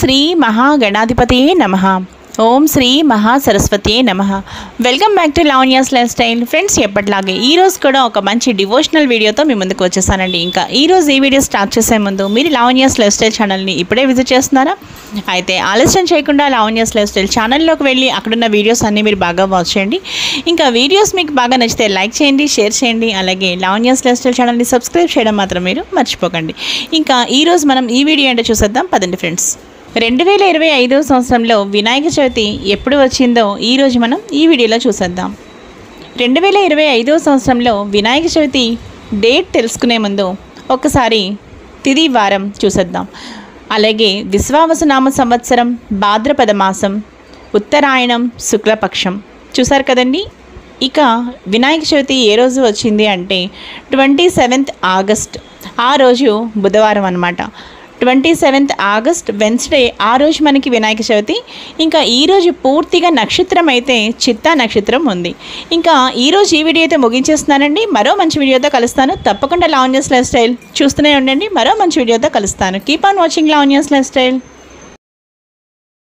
శ్రీ మహాగణాధిపతియే నమః. ఓం శ్రీ మహాసరస్వతియే నమః. Welcome back to Lavanya's life style. Friends, ఎప్పటిలాగే ఈరోజు కూడా ఒక మంచి డివోషనల్ వీడియోతో మీ ముందుకు వచ్చేసానండి. ఇంకా ఈరోజు ఈ వీడియో స్టార్ట్ చేసే ముందు మీరు లావణ్యాస్ లైఫ్ స్టైల్ ఛానల్ని ఇప్పుడే విజిట్ చేస్తున్నారా? అయితే ఆలస్యం చేయకుండా లావణ్యాస్ లైఫ్ స్టైల్ ఛానల్లోకి వెళ్ళి అక్కడున్న వీడియోస్ అన్నీ మీరు బాగా వాచ్ చేయండి. ఇంకా వీడియోస్ మీకు బాగా నచ్చితే లైక్ చేయండి, షేర్ చేయండి. అలాగే లావణ్యాస్ లైఫ్ స్టైల్ ఛానల్ని సబ్స్క్రైబ్ చేయడం మాత్రం మీరు మర్చిపోకండి. ఇంకా ఈరోజు మనం ఈ వీడియో ఏంటో చూసేద్దాం పదండి ఫ్రెండ్స్. 2025 సంవత్సరంలో వినాయక చవితి ఎప్పుడు వచ్చిందో ఈరోజు మనం ఈ వీడియోలో చూసేద్దాం. 2025 సంవత్సరంలో వినాయక చవితి డేట్ తెలుసుకునే ముందు ఒకసారి తిథి వారం చూసేద్దాం. అలాగే విశ్వావసునామ సంవత్సరం, భాద్రపద మాసం, ఉత్తరాయణం, శుక్లపక్షం చూసారు కదండి. ఇక వినాయక చవితి ఏ రోజు వచ్చింది అంటే 27th ఆగస్ట్. ఆ రోజు బుధవారం అన్నమాట. 27th ఆగస్ట్ వెన్స్డే, ఆ రోజు మనకి వినాయక చవితి. ఇంకా ఈరోజు పూర్తిగా నక్షత్రం అయితే చిత్తా నక్షత్రం ఉంది. ఇంకా ఈరోజు ఈ వీడియో అయితే ముగించేస్తున్నానండి. మరో మంచి వీడియోతో కలుస్తాను. తప్పకుండా లావణ్యాస్ లైఫ్ స్టైల్ చూస్తూనే ఉండండి. మరో మంచి వీడియోతో కలుస్తాను. Keep on watching Lavanya's life style.